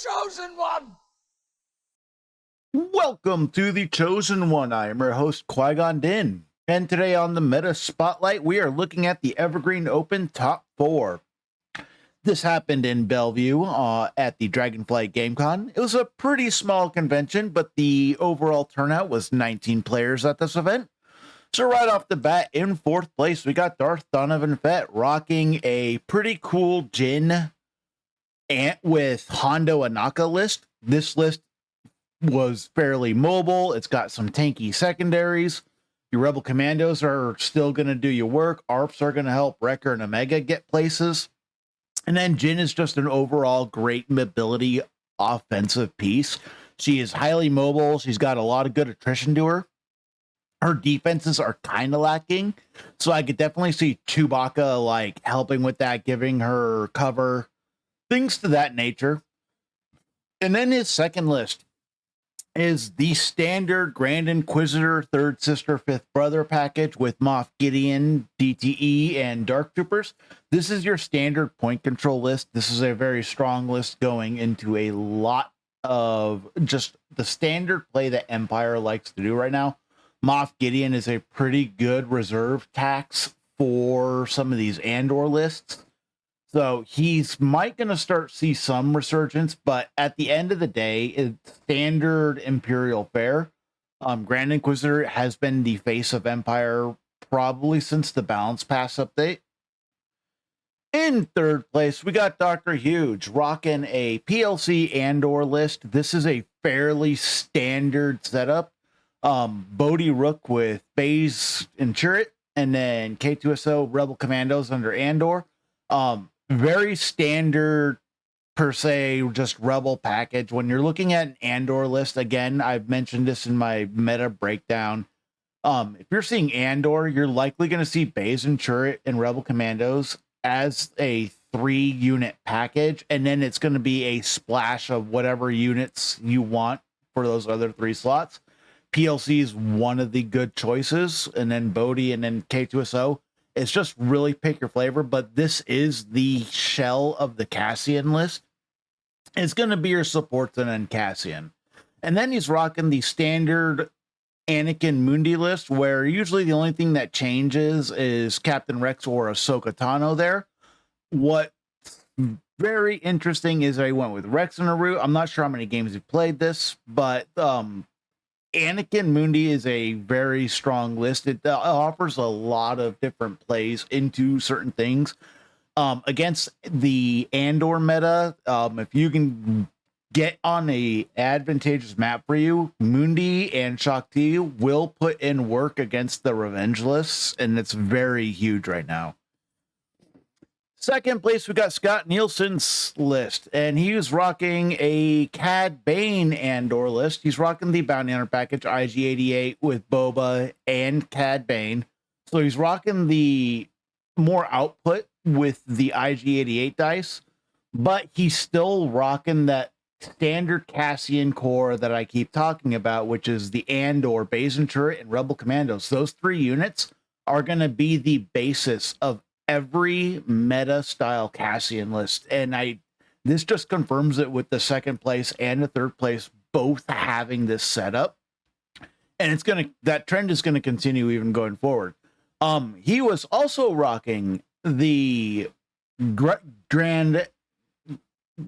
Chosen One! Welcome to The Chosen One. I am your host, Qui-Gon Din. And today on the Meta Spotlight, we are looking at the Evergreen Open Top 4. This happened in Bellevue at the Dragonflight GameCon. It was a pretty small convention, but the overall turnout was 19 players at this event. So right off the bat, in fourth place, we got Darth Donovan Fett rocking a pretty cool Jin with Hondo Anaka list. This list was fairly mobile. It's got some tanky secondaries. Your Rebel Commandos are still going to do your work. ARPs are going to help Wrecker and Omega get places. And then Jin is just an overall great mobility offensive piece. She is highly mobile. She's got a lot of good attrition to her. Her defenses are kind of lacking. So I could definitely see Chewbacca like helping with that, giving her cover, things to that nature. And then his second list is the standard Grand Inquisitor, Third Sister, Fifth Brother package with Moff Gideon, DTE, and Dark Troopers. This is your standard point control list. This is a very strong list going into a lot of just the standard play that Empire likes to do right now. Moff Gideon is a pretty good reserve tax for some of these Andor lists. So he's might going to start see some resurgence, but at the end of the day, it's standard Imperial fare. Grand Inquisitor has been the face of Empire probably since the Balance Pass update. In third place, we got Dr. Huge rocking a PLC Andor list. This is a fairly standard setup. Bodhi Rook with Baze and Chirrut, and then K2SO Rebel Commandos under Andor. Very standard per se, just Rebel package. When you're looking at an Andor list, again, I've mentioned this in my meta breakdown. If you're seeing Andor, you're likely going to see Baze and Chirrut and Rebel Commandos as a 3-unit package, and then it's going to be a splash of whatever units you want for those other 3 slots. PLC is one of the good choices, and then Bodhi and then K2SO. It's just really pick your flavor, but this is the shell of the Cassian list. It's going to be your supports and then Cassian. And then he's rocking the standard Anakin Mundi list, where usually the only thing that changes is Captain Rex or Ahsoka Tano there. What's very interesting is I went with Rex and Aru. I'm not sure how many games you've played this, but Anakin Mundi is a very strong list. It offers a lot of different plays into certain things. Against the Andor meta, if you can get on a advantageous map for you, Mundi and Shakti will put in work against the Revenge lists, and it's very huge right now. Second place, we got Scott Nielsen's list, and he was rocking a Cad Bane Andor list. He's rocking the Bounty Hunter package, IG-88 with Boba and Cad Bane. So he's rocking the more output with the IG-88 dice, but he's still rocking that standard Cassian core that I keep talking about, which is the Andor, Baze and Chirrut, and Rebel Commandos. Those 3 units are going to be the basis of every meta style Cassian list, and this just confirms it with the second place and the third place both having this setup, and that trend is gonna continue even going forward. He was also rocking the Grand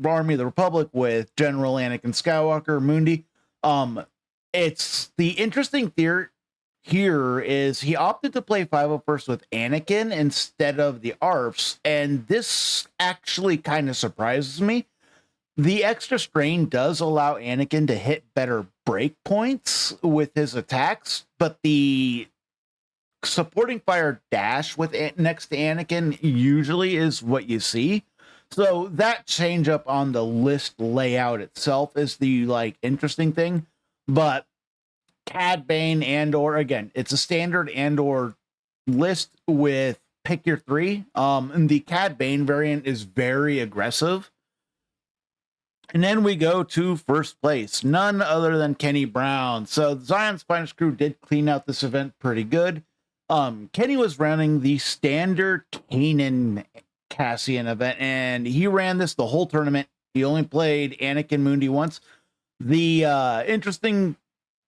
Army of the Republic with General Anakin Skywalker Mundi. It's the interesting theory here is he opted to play 501st with Anakin instead of the ARFs, and this actually kind of surprises me. The extra strain does allow Anakin to hit better break points with his attacks, but the supporting fire dash with next to Anakin usually is what you see. So that change up on the list layout itself is the interesting thing, but Cad Bane Andor, again, it's a standard Andor list with pick your 3. And the Cad Bane variant is very aggressive. And then we go to first place, none other than Kenny Brown. So Zion's Finest Crew did clean out this event pretty good. Kenny was running the standard Kanan Cassian event, and he ran this the whole tournament He only played Anakin Mundi once. The interesting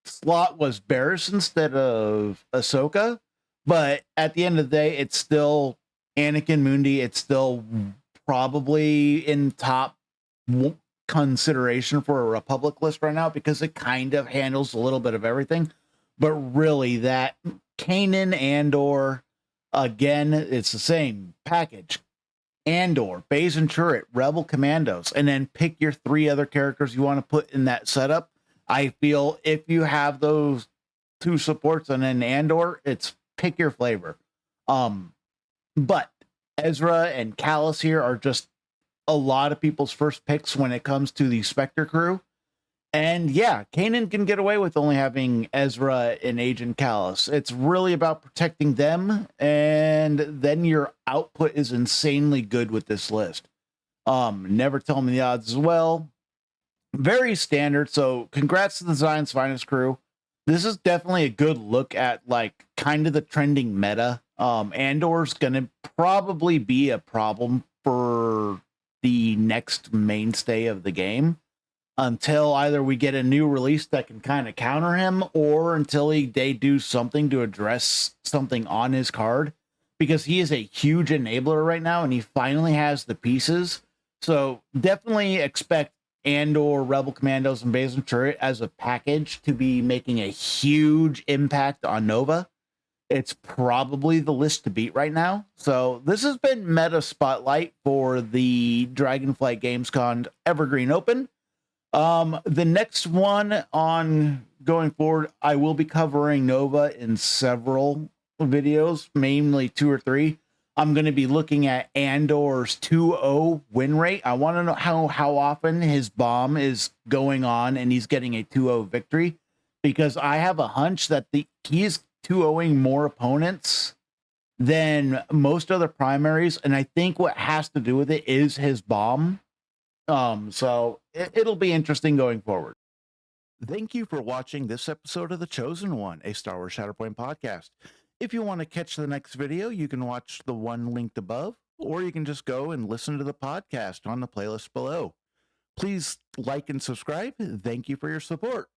slot was Barris instead of Ahsoka, but at the end of the day, it's still Anakin Mundi. It's still probably in top consideration for a Republic list right now because it kind of handles a little bit of everything. But really, that Kanan Andor, again, it's the same package. Andor, Baze and Turret, Rebel Commandos, and then pick your 3 other characters you want to put in that setup. I feel if you have those 2 supports and then Andor, it's pick your flavor. But Ezra and Callus here are just a lot of people's first picks when it comes to the Spectre crew. And yeah, Kanan can get away with only having Ezra and Agent Callus. It's really about protecting them, and then your output is insanely good with this list. Never Tell Me the Odds as well. Very standard. So congrats to the Zion's Finest crew. This is definitely a good look at like kind of the trending meta. Andor's gonna probably be a problem for the next mainstay of the game until either we get a new release that can kind of counter him or until they do something to address something on his card, because he is a huge enabler right now and he finally has the pieces. So definitely expect Andor, Rebel Commandos, and Baze and Turret as a package to be making a huge impact on Nova. It's probably the list to beat right now. So this has been Meta Spotlight for the Dragonflight Gamescom Evergreen Open. The next one on going forward, I will be covering Nova in several videos, mainly 2 or 3. I'm going to be looking at Andor's 2-0 win rate. I want to know how often his bomb is going on and he's getting a 2-0 victory, because I have a hunch that he's 2-0ing more opponents than most other primaries, and I think what has to do with it is his bomb. So it'll be interesting going forward. Thank you for watching this episode of The Chosen One, a Star Wars Shatterpoint podcast. If you want to catch the next video, you can watch the one linked above, or you can just go and listen to the podcast on the playlist below. Please like and subscribe. Thank you for your support.